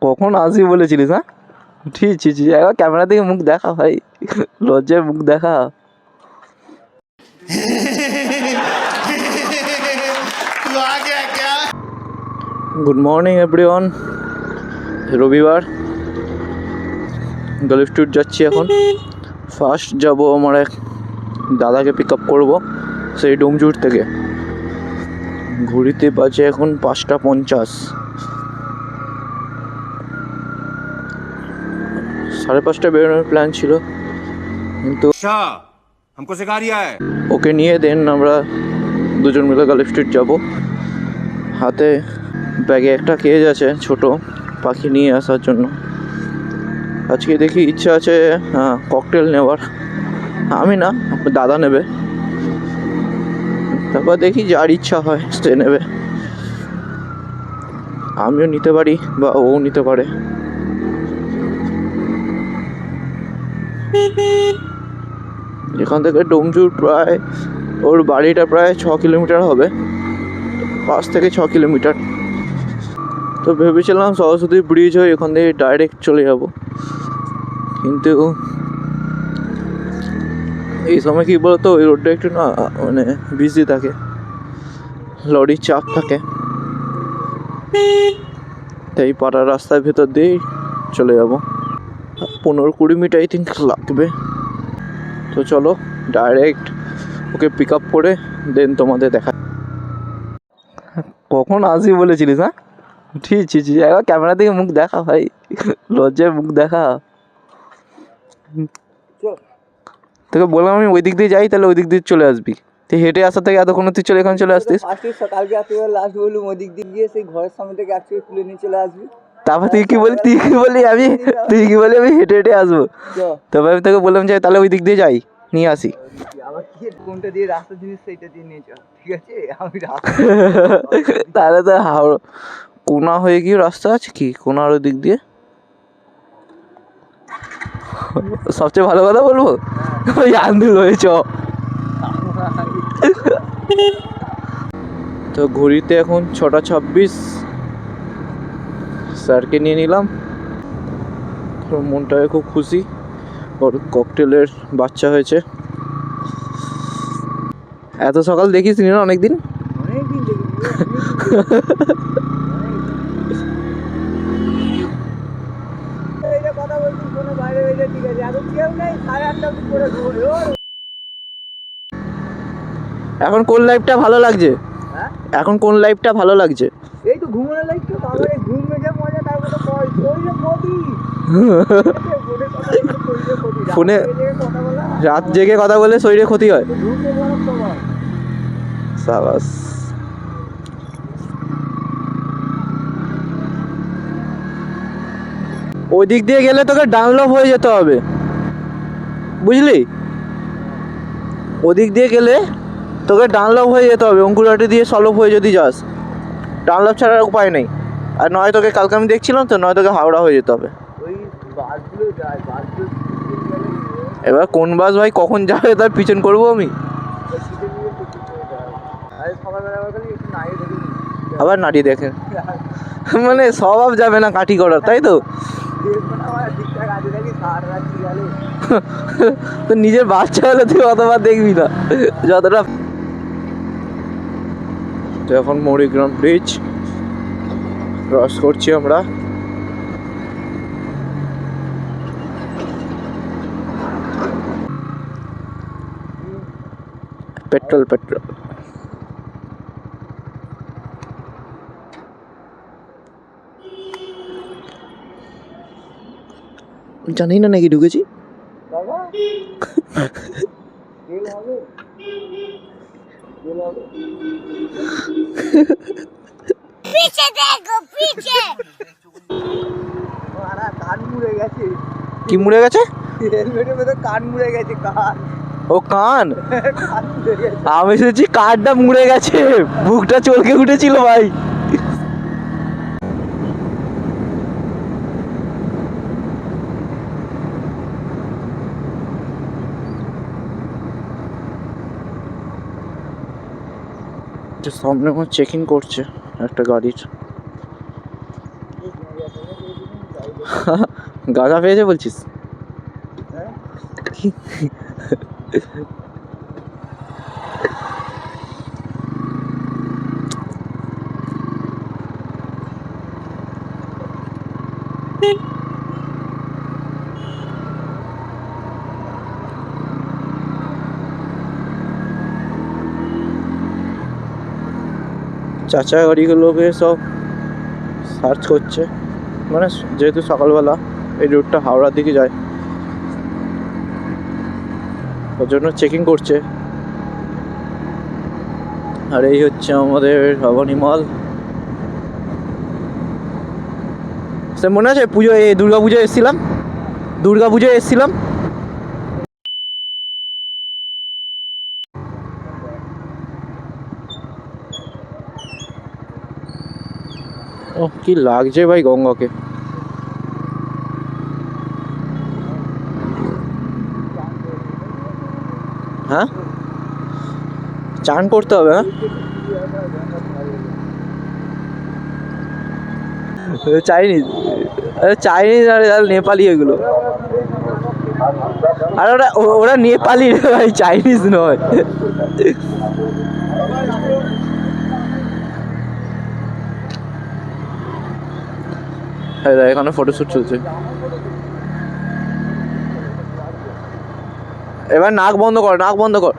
কখন আসবি বলেছিলিস? হ্যাঁ ঠিক ঠিক, একবার ক্যামেরা থেকে মুখ দেখা ভাই, লজ্জায় মুখ দেখা। Good morning everyone. রবিবার, গলফ ট্যুর যাচ্ছি এখন। ফার্স্ট যাব আমার এক দাদাকে পিক আপ করবো সেই ডোমজুর থেকে। ঘুরিতে বাজে এখন 5:50। 5:30 বেরোনোর প্ল্যান ছিল, কিন্তু ওকে নিয়ে দেন আমরা দুজন মিলে গলফ ট্যুর যাবো। হাতে ব্যাগে একটা কেজ আছে ছোট, পাখি নিয়ে আসার জন্য। আজকে দেখি ইচ্ছা আছে ককটেল নেওয়ার। আমি না, দাদা নেবে। তারপর দেখি যার ইচ্ছা হয় সে নেবে, আমিও নিতে পারি বা ও নিতে পারে। এখান থেকে ডোমজুর প্রায়, ওর বাড়িটা প্রায় 6 কিলোমিটার হবে, 5 থেকে 6 কিলোমিটার। তো ভেবেছিলাম সরস্বতী ব্রিজ হয়ে এখান থেকে ডাইরেক্ট চলে যাব, কিন্তু এই সময় কী বলতো, ওই রোডটা একটু না মানে বিজি থাকে, লরির চাপ থাকে, তাই পাড়ার রাস্তার ভেতর দিয়েই চলে যাব। 15-20 মিনিট আই থিঙ্ক লাগবে। তো চলো ডাইরেক্ট ওকে পিক আপ করে দেন তোমাদের দেখা। কখন আসবি বলেছিলিস? হ্যাঁ ঠিক ঠিক, একবার ক্যামেরা থেকে মুখ দেখা ভাই, লজ্জায় মুখ দেখা। তোকে বললাম আমি ওই দিক দিয়ে যাই, তাহলে ওই দিক দিয়ে চলে আসবি। তুই হেঁটে আসার থেকে এতক্ষণ তুই চলে এখানে চলে আসতিস। কালকে রাত্রিবেলা লাস্ট বললুম ওই দিক দিয়ে গিয়ে সেই ঘরের সামনে থেকে একচুয়ালি তুলে নিয়ে চলে আসবি। তারপর তুই কি বলি আমি হেঁটে হেঁটে আসবো। তবে আমি তোকে বললাম যে তাহলে ওই দিক দিয়ে যাই, নিয়ে আসি। আবার কি কোনটা দিয়ে রাস্তা জিনিস সেইটা দিয়ে নিয়ে চল, ঠিক আছে? আমি তাহলে তো হাওড়া কোনা হয়ে গিয়ে রাস্তা আছে কি কোনার ওই দিক দিয়ে, সবচেয়ে ভালো কথা বলবো ওই আন্দুল হয়ে চ। তো ঘড়িতে এখন 6:26। স্যারকে নিয়ে নিলাম, মনটায় খুব খুশি, ওর ককটেলের বাচ্চা হয়েছে। এত সকাল দেখিস নি না অনেকদিন। এখন কোন লাইফটা ভালো লাগছে? এখন কোন লাইফটা ভালো লাগছে? এই তো ঘুমানোর লাইফটা, বাবা এই ঘুম মেজে মজা, তারপরে তো শরীরে ক্ষতি। ফোনে রাত জেগে কথা বলে শরীরে ক্ষতি হয়। সাবাস। ওই দিক দিয়ে গেলে তোকে ডানলপ হয়ে যেতে হবে, বুঝলি? ওদিক দিয়ে গেলে তোকে ডানলপ হয়ে যেতে হবে, অঙ্কুরহাটি দিয়ে সলভ হয়ে যদি যাস, ডানলপ ছাড়ার উপায় নেই। আর নয় তোকে কালকে আমি দেখছিলাম তো, নয় তোকে হাওড়া হয়ে যেতে হবে। এবার কোন বাস ভাই কখন যাবে তার পিছন করবো আমি। আবার নাড়ি দেখেন, মানে স্বভাব যাবে না কাঠি করার, তাই তো? তো নিজের বাচ্চা হলে তুই অতবার দেখবি না যতটা। তো এখন মরিগ্রাম ব্রিজ ক্রস করছি আমরা। পেট্রোল জানি না নাকি ঢুকেছি। কি মুড়ে গেছে? হেলমেটের ভেতর কান মুড়ে গেছে, কান। ও কান, আমি শুনেছি কানটা মুড়ে গেছে, বুকটা চলকে উঠেছিল ভাই। যে সামনে আমার চেকিং করছে একটা গাড়ির। গাঁজা পেয়েছে বলছিস? কি? চাচা গাড়িগুলোকে সব সার্চ করছে, মানে যেহেতু সকালবেলা এই রুটটা হাওড়ার দিকে যায় ওর জন্য চেকিং করছে। আর এই হচ্ছে আমাদের ভবানী মল। সে মনে আছে পুজো, এই দুর্গা পুজোয় এসেছিলাম, দুর্গা পুজোয় এসেছিলাম। ও কি লাগছে ভাই গঙ্গাকে। হ্যাঁ চান করতে হবে। হ্যাঁ চাইনিজ, চাইনিজ আর নেপালি এগুলো। আর ওরা ওরা নেপালি রে ভাই, চাইনিজ নয়। এখানে ফটোশ্যুট চলছে। এবার নাক বন্ধ কর, নাক বন্ধ কর।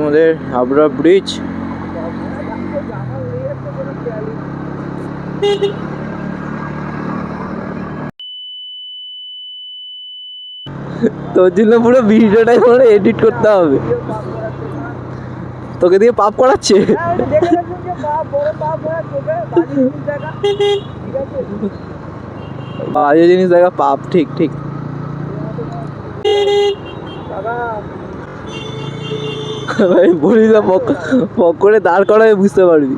আমাদের হাবড়া ব্রিজ। তোর জন্য পুরো ভিডিওটাই পুরো এডিট করতে হবে। তোকে দিয়ে পাপ করাচ্ছে। বাজে জিনিস দেখা পাপ, ঠিক ঠিক। ভাই বলি না, পক করে দাঁড় করায় বুঝতে পারবি।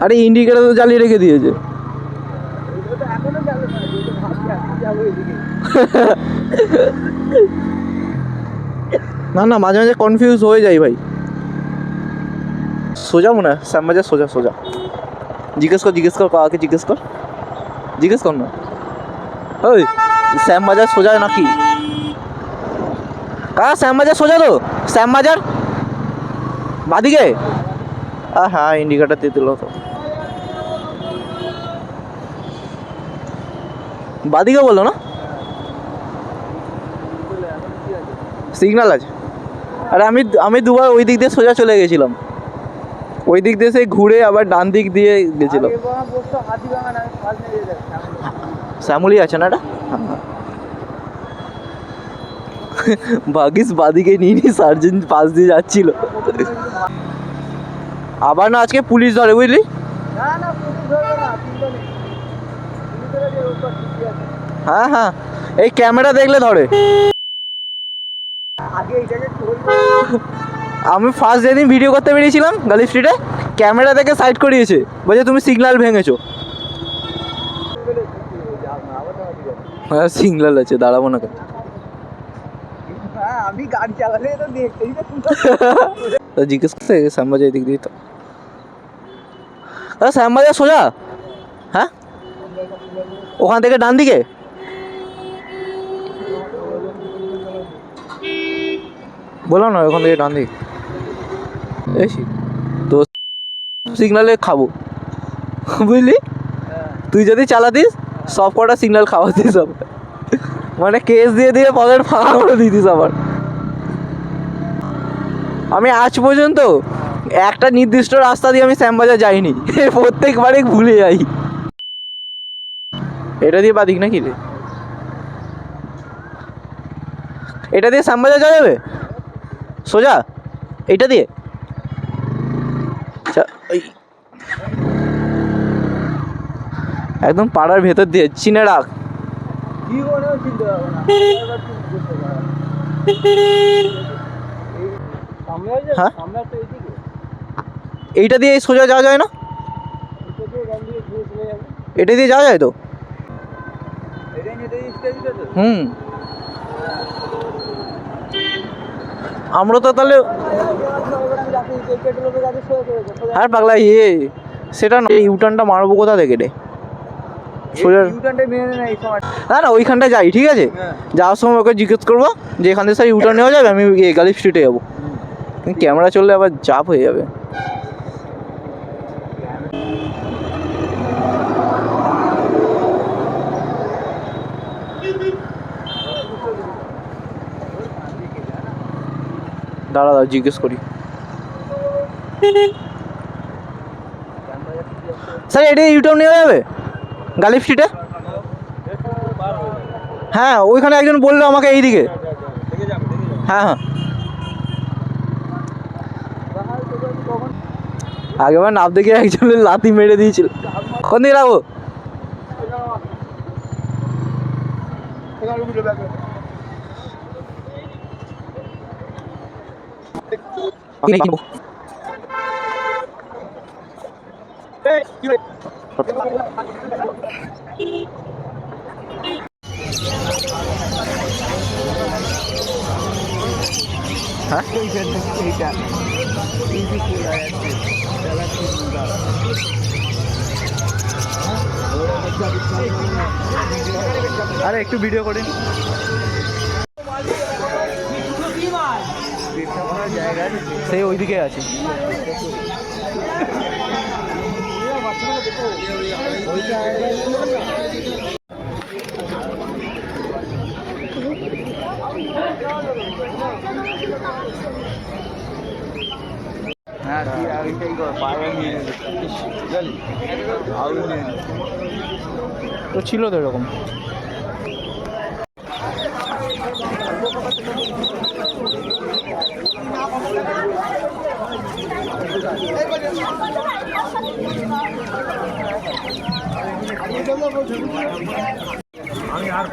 আরে ইন্ডিকেটার তো জ্বালিয়ে রেখে দিয়েছে। না না, মাঝে মাঝে কনফিউজ হয়ে যাই ভাই। সোজা মনে হয় শ্যামবাজার, সোজা সোজা। জিজ্ঞেস কর, জিজ্ঞেস কর, কাকে জিজ্ঞেস কর, জিজ্ঞেস কর না। ওই শ্যামবাজার সোজা নাকি? কাকা শ্যামবাজার সোজা তো? শ্যামবাজার বাদিকে? হ্যাঁ ইন্ডিকেটার দিয়ে দিল তো। বাদিকে বললো না, সিগন্যাল আছে। আরে আমি দুবার ওই দিক দিয়ে সোজা চলে গেছিলাম, ওই দিক দিয়ে সেই ঘুরে আবার ডান দিক দিয়ে গেছিলাম। শ্যামলি আছে না এটা? ভাগিস বাদিকে নিয়ে নি, সার্জেন্ট পাশ দিয়ে যাচ্ছিল। আবার না আজকে পুলিশ ধরে, বুঝলি? হ্যাঁ হ্যাঁ, এই ক্যামেরা দেখলে ধরে। আমি ফার্স্ট যেদিন ভিডিও করতে বেরিয়েছিলাম গালি স্ট্রিটে, ক্যামেরা দেখে সাইড করিয়েছে, বলছে তুমি সিগন্যাল ভেঙেছো। হ্যাঁ সিগন্যাল আছে, দাঁড়াবো না কেন? আমি গাড়ি চালালে তো দেখতেই তো। জিজ্ঞেস করতে শ্যামবাজার দিক দিয়ে তো। শ্যামবাজার সোজা? হ্যাঁ ওখান থেকে ডান দিকে। বলো না ওখান থেকে ডান দিকে। তো সিগনালে খাবো, বুঝলি? তুই যদি চালাতিস সব কটা সিগন্যাল খাওয়াতিস সব, মানে কেস দিয়ে দিয়ে পকেট ফাঁকা করে দিতিস আবার। আমি আজ পর্যন্ত একটা নির্দিষ্ট রাস্তা দিয়ে আমি শ্যামবাজার যাইনি, প্রত্যেকবারে ভুলে যাই। এটা দিয়ে বাদিক নাকি রে? এটা দিয়ে শ্যামবাজার যাওয়া যাবে সোজা? এইটা দিয়ে একদম পাড়ার ভেতর দিয়ে চিনে রাখ। হ্যাঁ এইটা দিয়ে সোজা যাওয়া যায় না? এটা দিয়ে যাওয়া যায় তো? আমরা তো তাহলে আর পাগলা সেটা না, এই ইউটার্নটা মারবো কোথা থেকে রে? সোজা না না ওইখানটায় যাই, ঠিক আছে? যাওয়ার সময় ওকে জিজ্ঞেস করবো যে এখান থেকে স্যার ইউটার্ন নেওয়া যাবে, আমি গালিব স্ট্রিটে যাবো। ক্যামেরা চললে আবার চাপ হয়ে যাবে। দাঁড়া জিজ্ঞেস করি। স্যার এটা ইউটার্ন নেওয়া যাবে গালিব স্ট্রিটে? হ্যাঁ ওইখানে একজন বললো আমাকে এইদিকে। হ্যাঁ হ্যাঁ আগেবার নাপ দেখে একজনের লাথি মেরে দিয়েছিল। কোন দিকে রাখবো? আরে একটু ভিডিও করেন। সেই ওইদিকে আছে। তো ছিল তো এরকম। আমি আর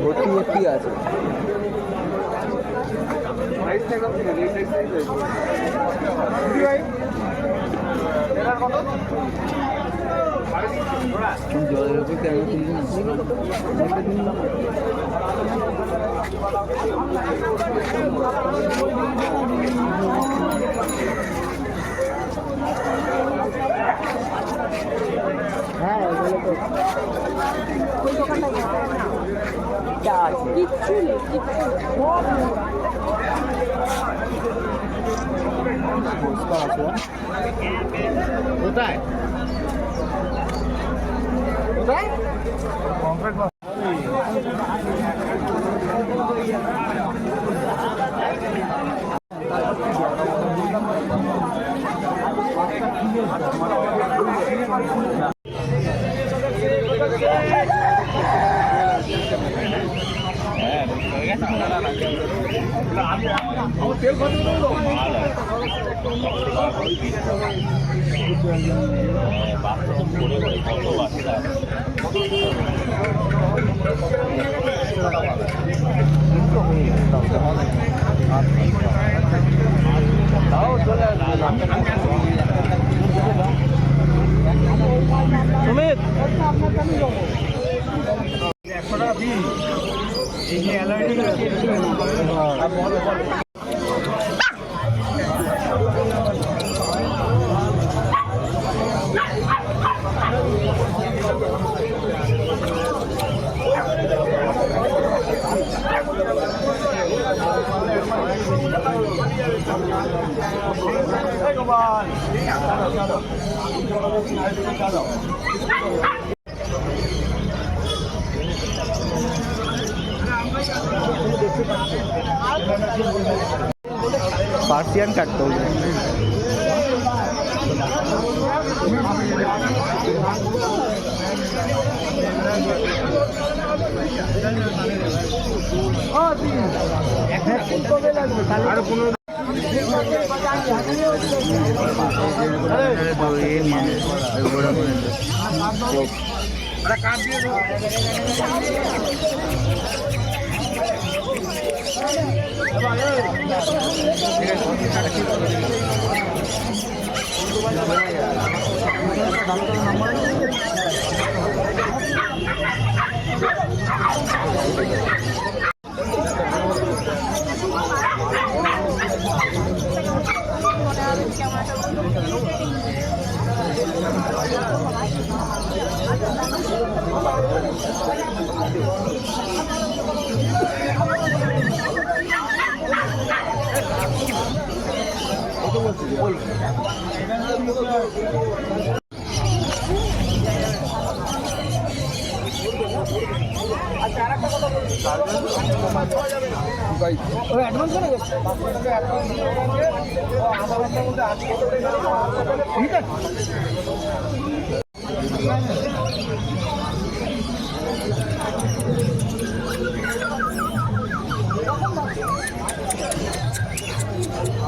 ভর্তি ভর্তি আছে। জলের উপর হ্যাঁ কোথায় পার্সিয়ান কাটতে হবে।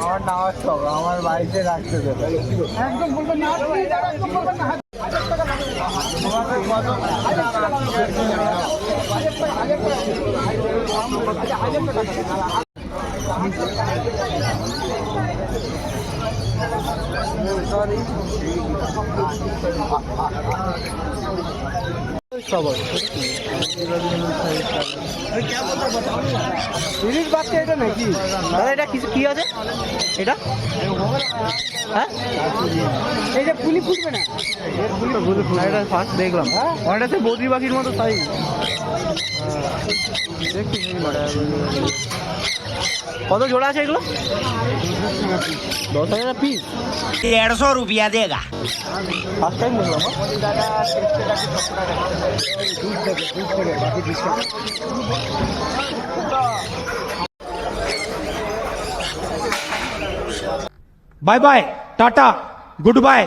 আমার নামাজ হবে, আমার বাড়িতে রাখতে দেবে। একদম বলবেন না, একদম বলবেন না। ইলিশ বাচ্চা এটা নাকি দাদা? এটা কিছু কি আছে এটা? হ্যাঁ, এই যে ফুলি ফুটবে না, এটা ফার্স্ট দেখলাম। অনেকটা সে বদ্রি পাখির মতো তাই দেখছি। কত জোড়া আছে এগুলো? 10,000 পিস, 150 रुपया देगा। ফার্স্ট টাইম দেখলাম। Bye bye, tata, good bye.